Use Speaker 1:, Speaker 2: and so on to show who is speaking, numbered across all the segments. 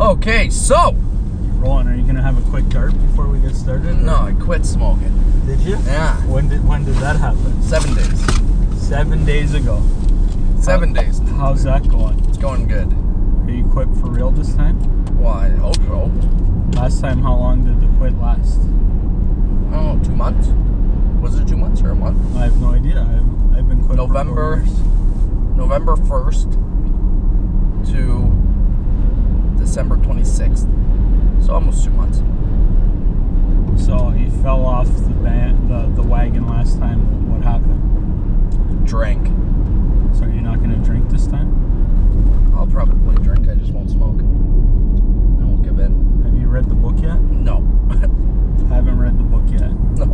Speaker 1: Okay, so.
Speaker 2: Rolling. Are you gonna have a quick dart before we get started?
Speaker 1: No, I quit smoking.
Speaker 2: Did you?
Speaker 1: Yeah.
Speaker 2: When did that happen?
Speaker 1: 7 days.
Speaker 2: 7 days ago.
Speaker 1: 7 days.
Speaker 2: How's that going?
Speaker 1: It's going good.
Speaker 2: Are you quit for real this time?
Speaker 1: Well, I hope so.
Speaker 2: Last time, how long did the quit last?
Speaker 1: Oh, 2 months? Was it 2 months or a month?
Speaker 2: I have no idea. I've been quit
Speaker 1: November,
Speaker 2: for 4 years.
Speaker 1: November 1st to December 26th. So almost 2 months.
Speaker 2: So you fell off the wagon last time. What happened?
Speaker 1: Drank.
Speaker 2: So you're not going to drink this time?
Speaker 1: I'll probably drink, I just won't smoke. I won't give in.
Speaker 2: Have you read the book yet?
Speaker 1: No.
Speaker 2: Haven't read the book yet.
Speaker 1: No.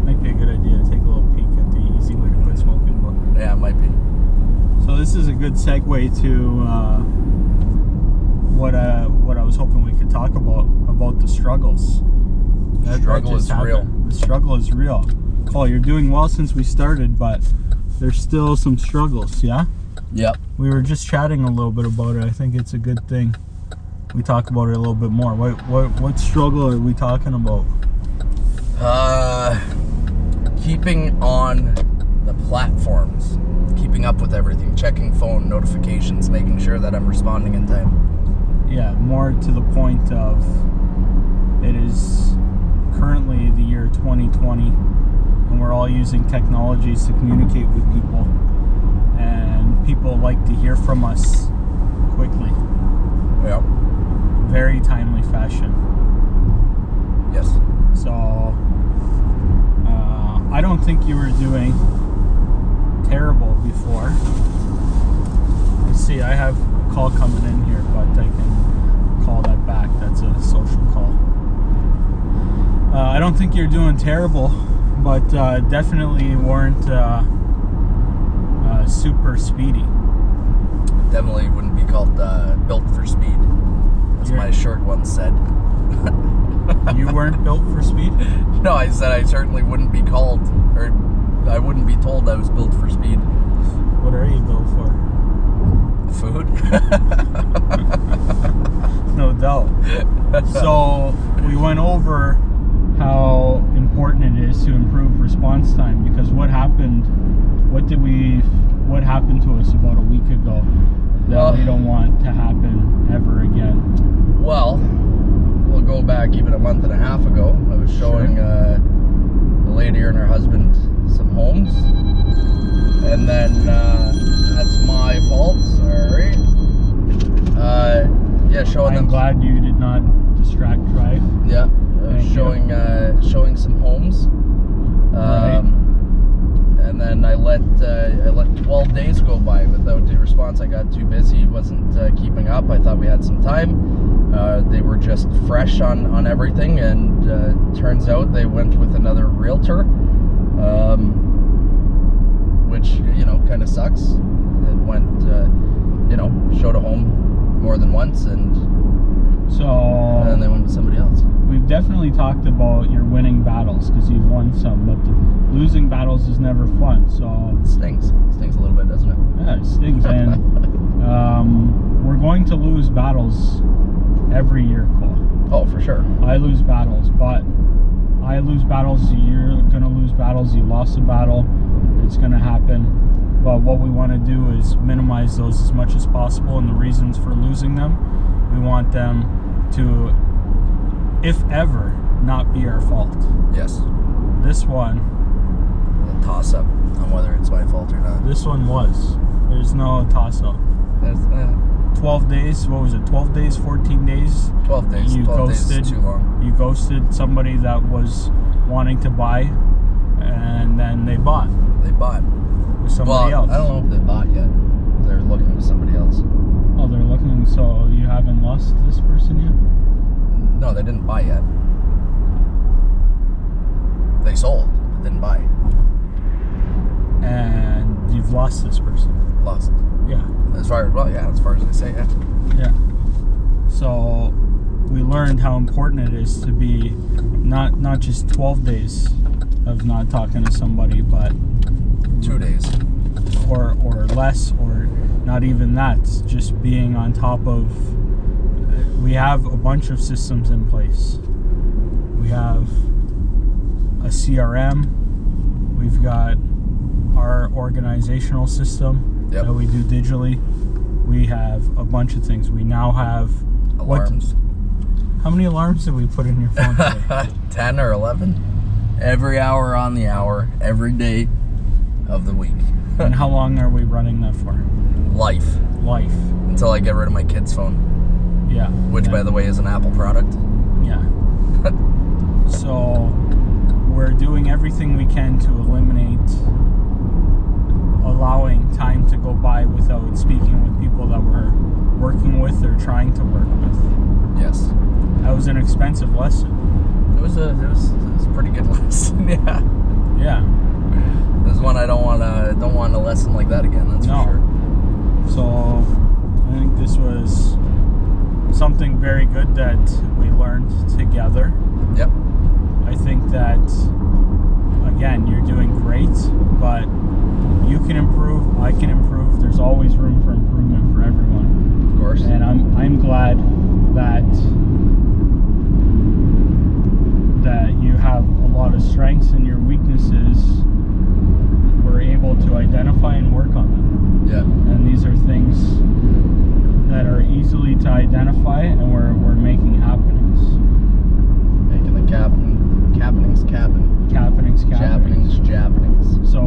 Speaker 2: Might be a good idea to take a little peek at the Easy Way to Quit Smoking book.
Speaker 1: Yeah, it might be.
Speaker 2: So this is a good segue to what I was hoping we could talk about the struggles.
Speaker 1: The struggle is real.
Speaker 2: The struggle is real. Khol, you're doing well since we started, but there's still some struggles, yeah?
Speaker 1: Yep.
Speaker 2: We were just chatting a little bit about it. I think it's a good thing we talk about it a little bit more. What struggle are we talking about?
Speaker 1: Keeping on the platforms, keeping up with everything, checking phone notifications, making sure that I'm responding in time.
Speaker 2: Yeah, more to the point of it is currently the year 2020 and we're all using technologies to communicate with people, and people like to hear from us quickly.
Speaker 1: Yeah.
Speaker 2: Very timely fashion.
Speaker 1: Yes.
Speaker 2: So I don't think you were doing terrible before. Let's see, I have a call coming in here, but I can call that back. That's a social call. I don't think you're doing terrible, but definitely weren't super speedy.
Speaker 1: Definitely wouldn't be called built for speed, as my shirt once said.
Speaker 2: You weren't built for speed?
Speaker 1: No, I said I certainly wouldn't be called, or I wouldn't be told I was built for speed.
Speaker 2: What are you built for?
Speaker 1: Food.
Speaker 2: No doubt. So we went over how important it is to improve response time, because what happened to us about a week ago that we don't want to happen ever again?
Speaker 1: Well, we'll go back even a month and a half ago. I was showing a lady and her husband some homes, and then that's my fault, sorry. Yeah, showing them.
Speaker 2: I'm glad you did not distract drive.
Speaker 1: Yeah, showing some homes.
Speaker 2: Right.
Speaker 1: And then I let 12 days go by without a response. I got too busy, wasn't keeping up. I thought we had some time. They were just fresh on everything, and turns out they went with another realtor, which kind of sucks. It went, showed a home more than once, and then they went with somebody else.
Speaker 2: We've definitely talked about your winning battles, because you've won some, but losing battles is never fun. So
Speaker 1: it stings a little bit, doesn't it?
Speaker 2: Yeah, it stings, and we're going to lose battles every year, Khol.
Speaker 1: Oh, for sure.
Speaker 2: I lose battles, but I lose battles. You're gonna lose battles. You lost a battle. It's gonna happen. But what we want to do is minimize those as much as possible, and the reasons for losing them, we want them to, if ever, not be our fault.
Speaker 1: Yes.
Speaker 2: This one,
Speaker 1: a toss-up on whether it's my fault or not.
Speaker 2: This one was. There's no toss-up. 12 days, what was it, 12 days, 14 days?
Speaker 1: 12 days.
Speaker 2: You
Speaker 1: 12
Speaker 2: ghosted,
Speaker 1: days is too long.
Speaker 2: You ghosted somebody that was wanting to buy, and then they bought.
Speaker 1: They bought.
Speaker 2: With somebody else.
Speaker 1: I don't know if they bought yet. They're looking with somebody else.
Speaker 2: Oh, they're looking, so you haven't lost this person yet?
Speaker 1: No, they didn't buy yet. They sold, but didn't buy.
Speaker 2: And you've lost this person.
Speaker 1: Lost.
Speaker 2: Yeah.
Speaker 1: As far as they say, yeah.
Speaker 2: Yeah. So we learned how important it is to be not just 12 days of not talking to somebody, but
Speaker 1: 2 days.
Speaker 2: Or less, or not even that. Just being on top of have a bunch of systems in place. We have a CRM. We've got our organizational system that we do digitally. We have a bunch of things. We now have
Speaker 1: alarms.
Speaker 2: How many alarms did we put in your phone today?
Speaker 1: 10 or 11. Every hour on the hour, every day of the week.
Speaker 2: And how long are we running that for?
Speaker 1: Life. Until I get rid of my kid's phone.
Speaker 2: Yeah.
Speaker 1: Which, by the way, is an Apple product.
Speaker 2: Yeah. So we're doing everything we can to eliminate allowing time to go by without speaking with people that we're working with or trying to work with.
Speaker 1: Yes.
Speaker 2: That was an expensive lesson.
Speaker 1: It was a pretty good lesson. Yeah.
Speaker 2: Yeah.
Speaker 1: There's one I don't want a lesson like that again. That's for sure.
Speaker 2: So I think this was something very good that we learned together.
Speaker 1: Yep.
Speaker 2: I think that, again, you're doing great, but you can improve, I can improve. There's always room for improvement for everyone.
Speaker 1: Of course.
Speaker 2: And I'm glad that you have a lot of strengths, and your weaknesses we're able to identify and work on them.
Speaker 1: Yeah.
Speaker 2: And these are things that are easily to identify, and we're making happenings.
Speaker 1: Making the happenings happen.
Speaker 2: Happenings. So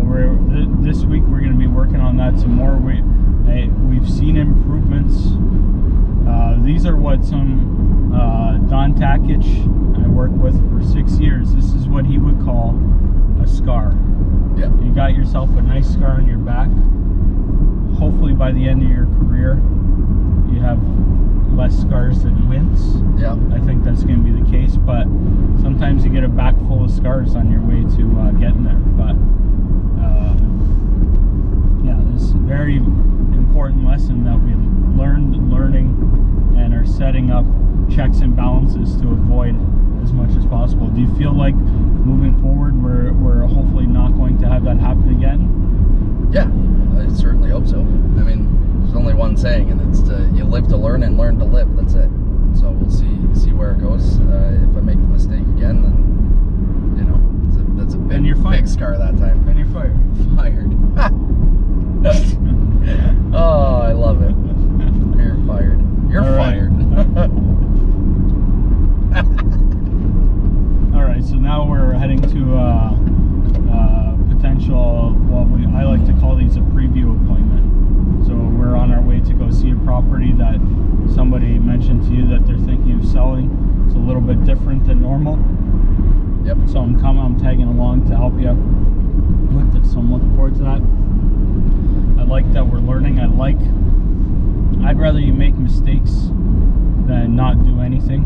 Speaker 2: this week we're going to be working on that some more. We've seen improvements. These are what some Don Takich I worked with for 6 years. This is what he would call a scar.
Speaker 1: Yeah.
Speaker 2: You got yourself a nice scar on your back. Hopefully by the end of your career you have less scars than wins.
Speaker 1: Yeah.
Speaker 2: I think that's going to be the case, but sometimes you get a back full of scars on your way to getting there. But this very important lesson that we've learning and are setting up checks and balances to avoid as much as possible. Do you feel like moving forward we're hopefully not going to have that happen again?
Speaker 1: Yeah, I certainly hope so. I mean, there's only one saying, and it's you live to learn and learn to live. That's it. So we'll see where it goes. If I make the mistake again, then that's a big scar that time.
Speaker 2: Then you're fired.
Speaker 1: Oh, I love it. You're fired. You're fired.
Speaker 2: All right. So now we're heading to potential. I like to call these a preview appointment. So we're on our way to go see a property that somebody mentioned to you that they're thinking of selling. It's a little bit different than normal.
Speaker 1: Yep.
Speaker 2: So I'm tagging along to help you with this. So I'm looking forward to that. I like that we're learning. I'd rather you make mistakes than not do anything.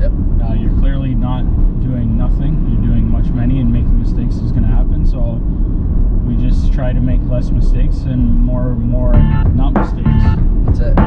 Speaker 1: Yep.
Speaker 2: You're clearly not doing nothing. You're doing much many, and making mistakes is going to happen. So we just try to make less mistakes and more not mistakes.
Speaker 1: That's it.